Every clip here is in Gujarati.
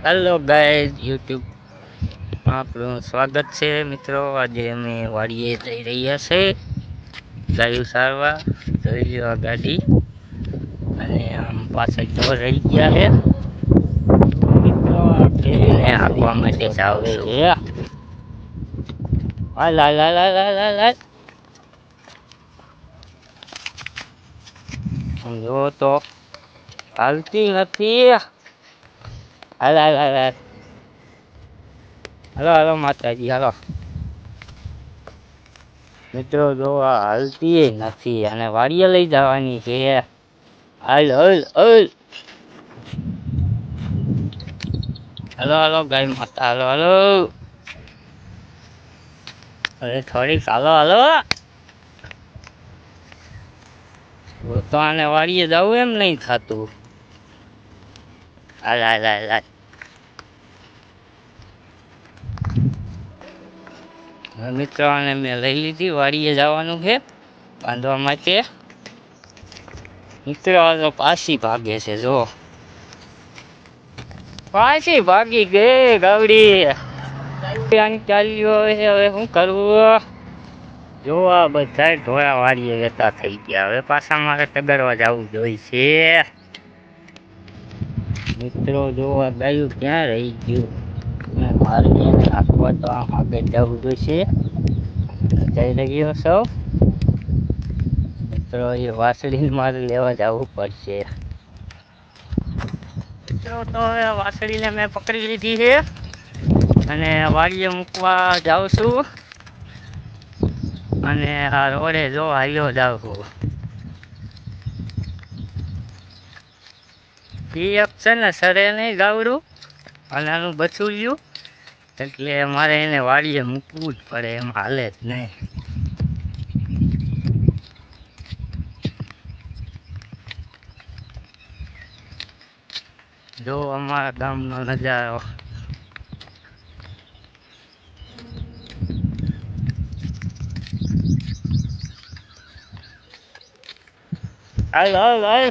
હેલો ગાઈઝ યુટ્યુબ આપણું સ્વાગત છે મિત્રો. આજે અમે વાડીએ જઈ રહ્યા છે ગાયું સારવા. જોઈ લો આ ગાડી અને આમ પાછળ ઢોર રહી ગયા છે મિત્રો. એને હાંકવા માટે જાવ છું. હાલ હાલ હાલ હાલ હાલ હાલ હાલ. જો તો હાલતી નથી. હાલ હાલ હાલ હાલ. હાલો હાલો માતાજી હાલો. મિત્રો જો આ હાલતી નથી અને વાડીએ લઈ જવાની છે. હાલ હાલ હાલ. હાલો હાલો ગાય માતા હાલો હાલો. અરે થોડીક હાલો હાલો. તો આને વાડીએ જવું એમ નહીં થતું. હાલ હાલ હાલ હાલ. મિત્રો આને મેં લઈ લીધી વાડીએ જવાનું છે બાંધવા માટે. મિત્રો આ તો પાછી ભાગે છે. જો પાછી ભાગી ગઈ ગાવડી. ચાલ્યો હવે શું કરવું. જો આ બધા ઢોળા વાડીએ વેતા થઈ ગયા. હવે પાછા મારે તગરવા જવું જોઈશે. મિત્રો જો આ ગાયું ક્યાં રહી ગયું. મારે એને હાંકવા તો આમ આગળ જવું જોઈશે. જઈ રહ્યો સૌ મિત્રો. એ વાસળી મારે લેવા જવું પડશે. મિત્રો તો હવે વાસળીને મેં પકડી લીધી છે અને વાડીએ મૂકવા જાઉં છું. અને આ રોડે જો હાલ્યો જાઉં છું. એક છે ને સરે નહીં ગાવડું અને આનું બચું લ્યું એટલે મારે એને વાડીએ મૂકવું જ પડે. એમ હાલે જ નહીં. જો અમારા ગામનો નજારો. હાલ હાલ હાલ.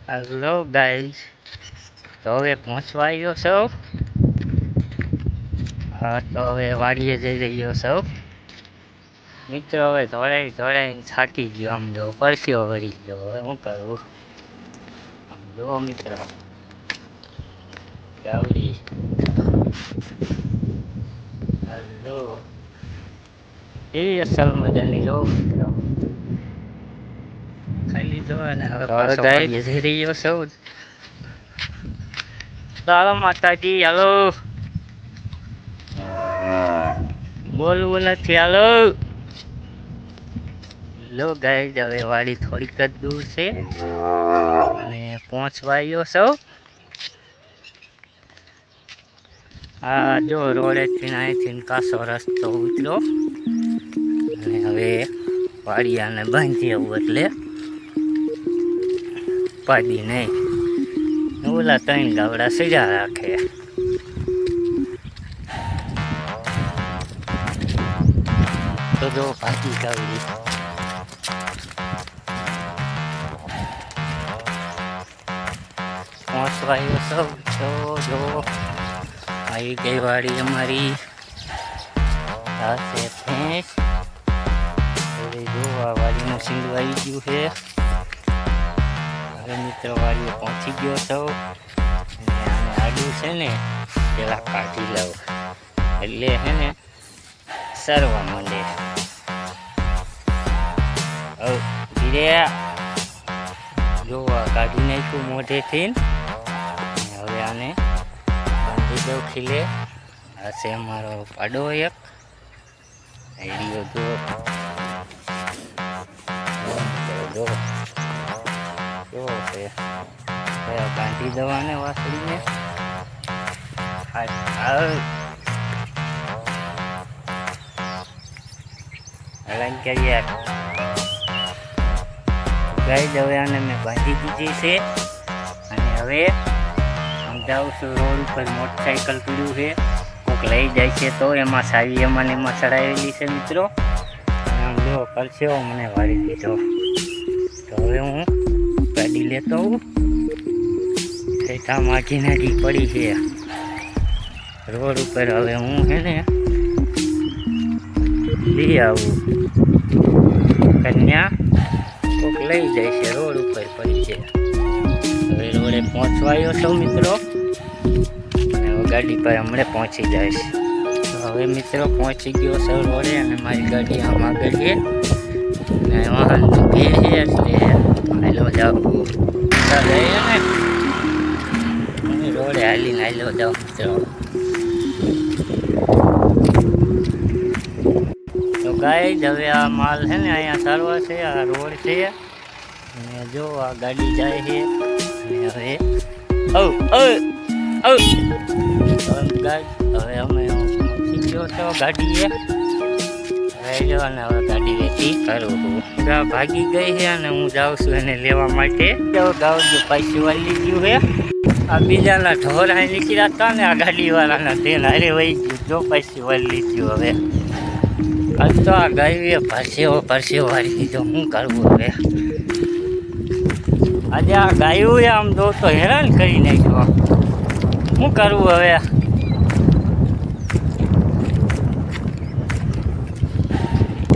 હેલો ગાઈઝ, તો હવે પહોંચવા આવ્યો સૌ. હા તો હવે વાડીએ જઈ રહ્યો સૌ મિત્રો. હવે ધોળાઈ ધોળાઈને થાકી ગયો. આમ જો પરસ્યો વળી ગયો. હવે શું કરવું. આમ જો મિત્રો ગાવડી. હેલો એવી અસલ મજાની જો મિત્રો. ખાલી જો ને હવે વાડીએ જઈ રહ્યો સૌ. હાલો માતાજી હાલો. બોલવું નથી હાલો. લો ગાઈઝ હવે વાડી થોડીક જ દૂર છે અને પહોંચવા આવ્યો સૌ. આ જો રોડેથી અહીંથી કાસો રસ્તો ઉતર્યો અને હવે વાડિયાને બાંધી આવું એટલે પાડી નહીં. ઓલા ત્રણ ગાવડા સજા રાખે. તો જો પાકી ગાવડી. પહોંચવા આવ્યો સૌ. જો આવી ગઈ વાડી અમારી. આ છે ભેંસ. જો આ વાડીનું સીંડું આવી ગયું છે. હવે મિત્રો વાડીએ પહોંચી ગયો સૌ. અને આને આડું છે ને પેલા કાઢી લઉં એટલે છે ને સરવા માંડે. ધીરે જો આ કાઢી નાખ્યું મોઢેથી. હવે આને બાંધી દઉં ખીલે. આ છે અમારો પાડો એક. આઈડિયો જો જો છે. બાંધી દવાને વાસળીને. હલાન કરીએ ગાઈ. હવે આને મેં બાંધી દીધી છે અને હવે જાઉં છું રોડ ઉપર. મોટરસાઇકલ પીડ્યું છે. કોઈક લઈ જાય છે તો એમાં સારી એમાં ચડાવેલી છે મિત્રો. આમ જો પરસેવો મને વાળી દીધો. તો હવે હું ગાડી લેતો હોઉં. ઠેઠા માખી નાખી પડી છે રોડ ઉપર. હવે હું છે ને લઈ આવું કન્યા કોક લઈ જાય છે, રોડ ઉપર પડી છે. હવે રોડે પહોંચવાયો છો મિત્રો, અને હવે ગાડી પર હમણાં પહોંચી જાય છે. હવે મિત્રો પહોંચી ગયો છે રોડે, અને મારી ગાડી આમ આગળ છે ને વાહન ભીડ છે એટલે હાલો જાઉં ને રોડે હાલીને હાલો જાઉં મિત્રો. તો ગાઈસ હવે આ માલ છે ને અહીંયા સારવા છે, આ રોડ છે અને જો આ ગાડી જાય છે. અને હવે હવે અમે પહોંચી ગયો તો ગાડીએ જો, અને હવે ગાડી વેચી કરું ભાગી ગઈ છે અને હું જાઉં છું એને લેવા માટે. ગાવ જો પૈસા વાળી ગયું છે, આ બીજાના ઢોર અહીં નીકળ્યા હતા ને આ ગાડીવાળાના તેલ હારે વહી ગયું. જો પૈસા વાળી ગયું. હવે આજ તો આ ગાય પરસેવો વાળી દીધો. શું કરવું હવે? આજે આ ગાયું આમ જો તો હેરાન કરી નાખ્યો. શું કરવું હવે?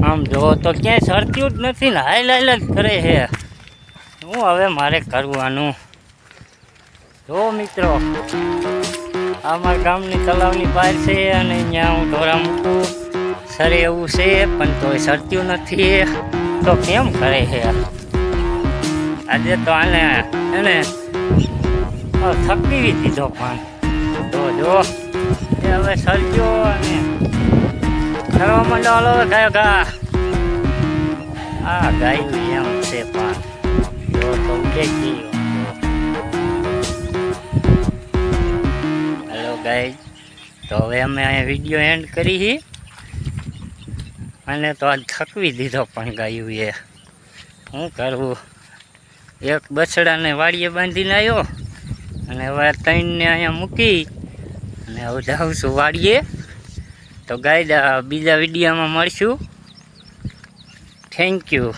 આમ જો તો ક્યાંય સરતું જ નથી ને, હાલ જ કરે છે. શું હવે મારે કરવાનું? જો મિત્રો અમારા ગામની તલાવની બહાર છે અને અહીંયા હું ઢોરા મૂકું સરે એવું છે, પણ તોય સરતું નથી. તો કેમ કરે છે? આજે તો આને એને થકવી દીધો. પણ તો જો એ હવે સરજો અને કરવા માંડો. હાલો ગાયો ગા આ ગાયું એમ છે, પણ જો તો ઉડે ગયો. હેલો ગાય, તો હવે અમે અહીંયા વિડીયો એન્ડ કરી છે. અને તો આજ થકવી દીધો પણ ગાયું એ. શું કરવું? એક બછડાને વાડીએ બાંધીને આવ્યો અને હવે 3ને અહીંયા મૂકી અને હવે જાઉં છું વાડીએ. તો ગાય બીજા વિડીયોમાં મળશું. Thank you.